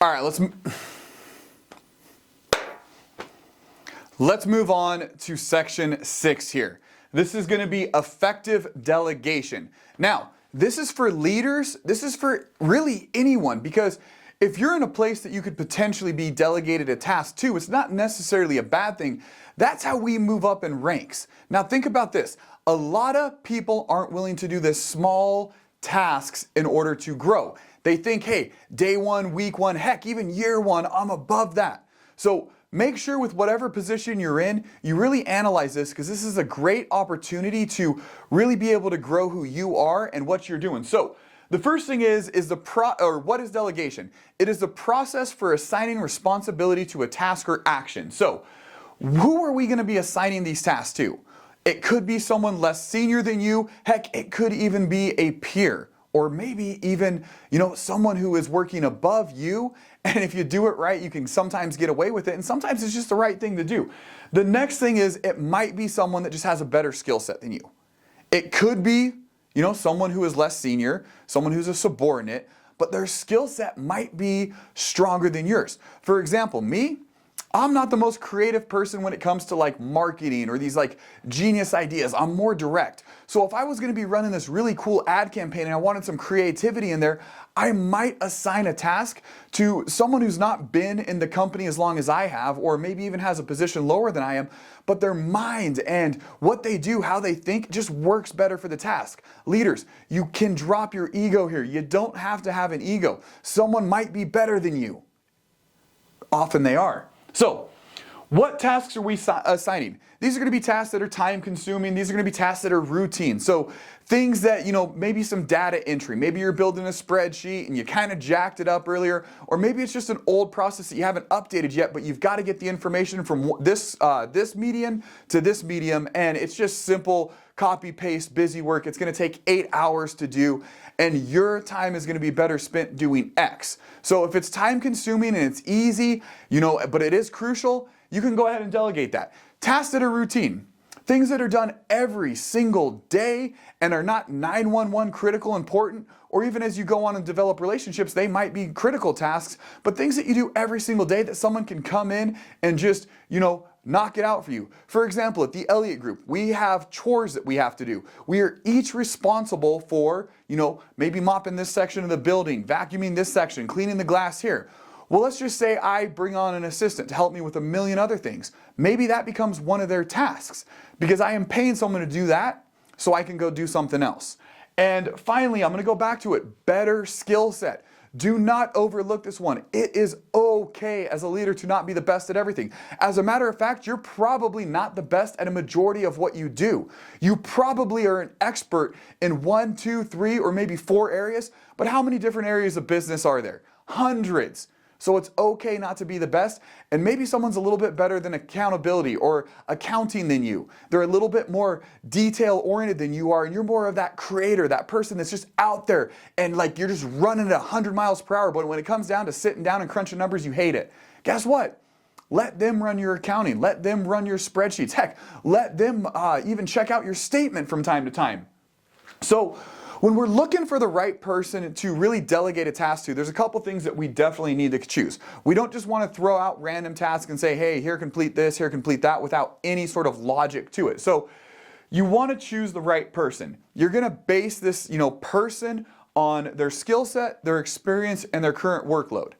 All right, let's move on to section 6 here. This is going to be effective delegation. Now, this is for leaders. This is for really anyone, because if you're in a place that you could potentially be delegated a task to, it's not necessarily a bad thing. That's how we move up in ranks. Now think about this. A lot of people aren't willing to do this small tasks in order to grow. They think, hey, day 1, week 1, heck, even year 1, I'm above that. So make sure with whatever position you're in, you really analyze this, because this is a great opportunity to really be able to grow who you are and what you're doing. So the first thing is what is delegation? It is the process for assigning responsibility to a task or action. So who are we going to be assigning these tasks to? It could be someone less senior than you. Heck, it could even be a peer, or maybe even, someone who is working above you. And if you do it right, you can sometimes get away with it, and sometimes it's just the right thing to do. The next thing is it might be someone that just has a better skill set than you. It could be, someone who is less senior, someone who's a subordinate, but their skill set might be stronger than yours. For example, me, I'm not the most creative person when it comes to like marketing or these like genius ideas. I'm more direct. So if I was going to be running this really cool ad campaign and I wanted some creativity in there, I might assign a task to someone who's not been in the company as long as I have, or maybe even has a position lower than I am, but their mind and what they do, how they think, just works better for the task. Leaders, you can drop your ego here. You don't have to have an ego. Someone might be better than you. Often they are. So, what tasks are we assigning? These are going to be tasks that are time consuming. These are going to be tasks that are routine. So things that, maybe some data entry. Maybe you're building a spreadsheet and you kind of jacked it up earlier. Or maybe it's just an old process that you haven't updated yet, but you've got to get the information from this medium to this medium. And it's just simple copy, paste, busy work. It's going to take 8 hours to do. And your time is going to be better spent doing X. So if it's time consuming and it's easy, but it is crucial, you can go ahead and delegate that. Tasks that are routine, things that are done every single day and are not 911 critical, important, or even as you go on and develop relationships, they might be critical tasks, but things that you do every single day that someone can come in and just, knock it out for you. For example, at the Elliott Group, we have chores that we have to do. We are each responsible for, maybe mopping this section of the building, vacuuming this section, cleaning the glass here. Well, let's just say I bring on an assistant to help me with a million other things. Maybe that becomes one of their tasks because I am paying someone to do that so I can go do something else. And finally, I'm going to go back to it. Better skill set. Do not overlook this one. It is okay as a leader to not be the best at everything. As a matter of fact, you're probably not the best at a majority of what you do. You probably are an expert in 1, 2, 3, or maybe 4 areas, but how many different areas of business are there? Hundreds. So it's okay not to be the best, and maybe someone's a little bit better than accountability or accounting than you. They're a little bit more detail-oriented than you are, and you're more of that creator, that person that's just out there, and like you're just running at 100 miles per hour, but when it comes down to sitting down and crunching numbers, you hate it. Guess what? Let them run your accounting. Let them run your spreadsheets. Heck, let them even check out your statement from time to time. So, when we're looking for the right person to really delegate a task to, there's a couple things that we definitely need to choose. We don't just want to throw out random tasks and say, hey, here, complete this, here, complete that, without any sort of logic to it. So you want to choose the right person. You're going to base this, person on their skill set, their experience, and their current workload.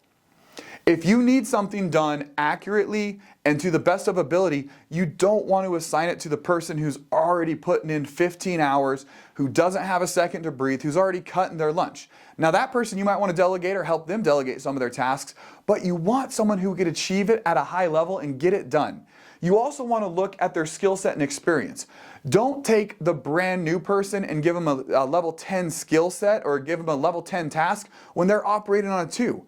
If you need something done accurately and to the best of ability, you don't want to assign it to the person who's already putting in 15 hours, who doesn't have a second to breathe, who's already cutting their lunch. Now that person you might want to delegate or help them delegate some of their tasks, but you want someone who can achieve it at a high level and get it done. You also want to look at their skill set and experience. Don't take the brand new person and give them a level 10 skill set or give them a level 10 task when they're operating on a 2.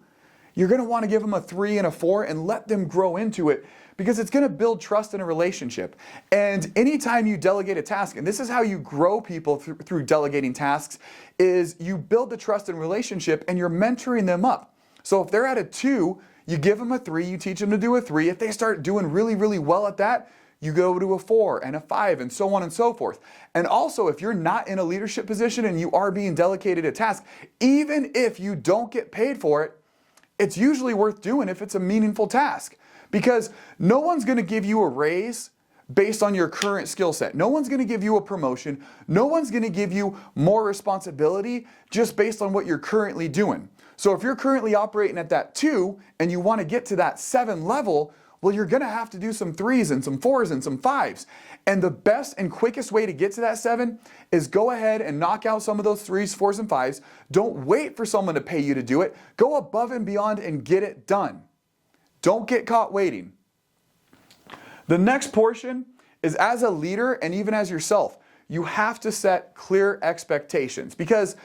You're going to want to give them a 3 and a 4 and let them grow into it because it's going to build trust in a relationship. And anytime you delegate a task, and this is how you grow people through delegating tasks, is you build the trust in relationship and you're mentoring them up. So if they're at a 2, you give them a 3, you teach them to do a 3. If they start doing really, really well at that, you go to a 4 and a 5 and so on and so forth. And also, if you're not in a leadership position and you are being delegated a task, even if you don't get paid for it, it's usually worth doing if it's a meaningful task. Because no one's going to give you a raise based on your current skill set. No one's going to give you a promotion. No one's going to give you more responsibility just based on what you're currently doing. So if you're currently operating at that 2 and you want to get to that 7 level, well, you're going to have to do some 3s and some 4s and some 5s. And the best and quickest way to get to that 7 is go ahead and knock out some of those 3s, 4s, and 5s. Don't wait for someone to pay you to do it. Go above and beyond and get it done. Don't get caught waiting. The next portion is, as a leader and even as yourself, you have to set clear expectations. Because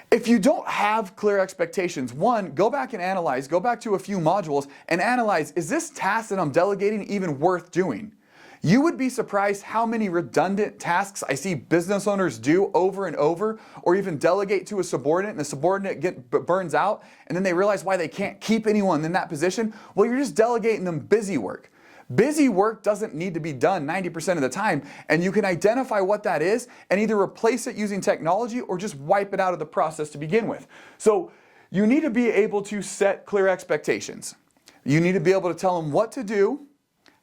if you don't have clear expectations, one, go back and analyze, go back to a few modules and analyze, is this task that I'm delegating even worth doing? You would be surprised how many redundant tasks I see business owners do over and over, or even delegate to a subordinate, and the subordinate burns out, and then they realize why they can't keep anyone in that position. Well, you're just delegating them busy work. Busy work doesn't need to be done 90% of the time, and you can identify what that is and either replace it using technology or just wipe it out of the process to begin with. So you need to be able to set clear expectations. You need to be able to tell them what to do,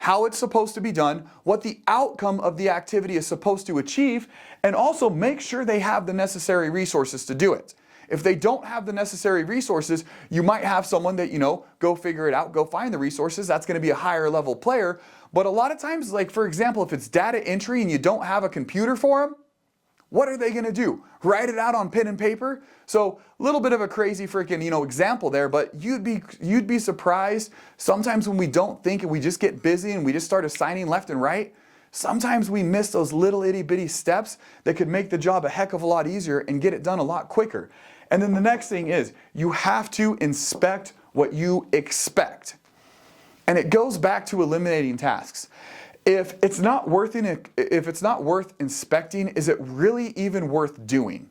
how it's supposed to be done, what the outcome of the activity is supposed to achieve, and also make sure they have the necessary resources to do it. If they don't have the necessary resources, you might have someone that, go figure it out, go find the resources. That's going to be a higher level player. But a lot of times, like for example, if it's data entry and you don't have a computer for them, what are they going to do? Write it out on pen and paper? So a little bit of a crazy freaking, example there, but you'd be surprised sometimes when we don't think and we just get busy and we just start assigning left and right. Sometimes we miss those little itty bitty steps that could make the job a heck of a lot easier and get it done a lot quicker. And then the next thing is you have to inspect what you expect. And it goes back to eliminating tasks. If it's not worth inspecting, is it really even worth doing?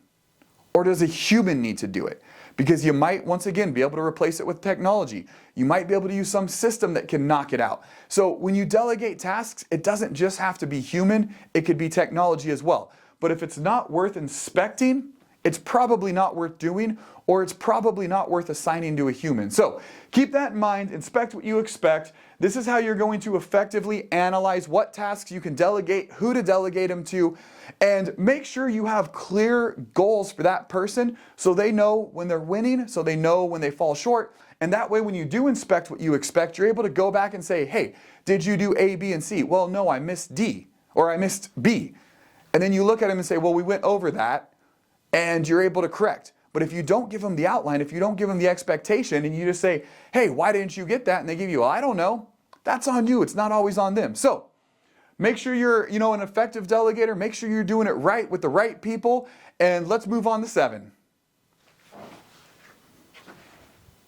Or does a human need to do it? Because you might, once again, be able to replace it with technology. You might be able to use some system that can knock it out. So when you delegate tasks, it doesn't just have to be human, it could be technology as well. But if it's not worth inspecting, it's probably not worth doing, or it's probably not worth assigning to a human. So keep that in mind, inspect what you expect. This is how you're going to effectively analyze what tasks you can delegate, who to delegate them to, and make sure you have clear goals for that person so they know when they're winning, so they know when they fall short. And that way, when you do inspect what you expect, you're able to go back and say, hey, did you do A, B, and C? Well, no, I missed D, or I missed B. And then you look at them and say, well, we went over that, and you're able to correct. But if you don't give them the outline, if you don't give them the expectation, and you just say, hey, why didn't you get that? And they give you, well, I don't know. That's on you. It's not always on them. So make sure you're, an effective delegator. Make sure you're doing it right with the right people. And let's move on to 7.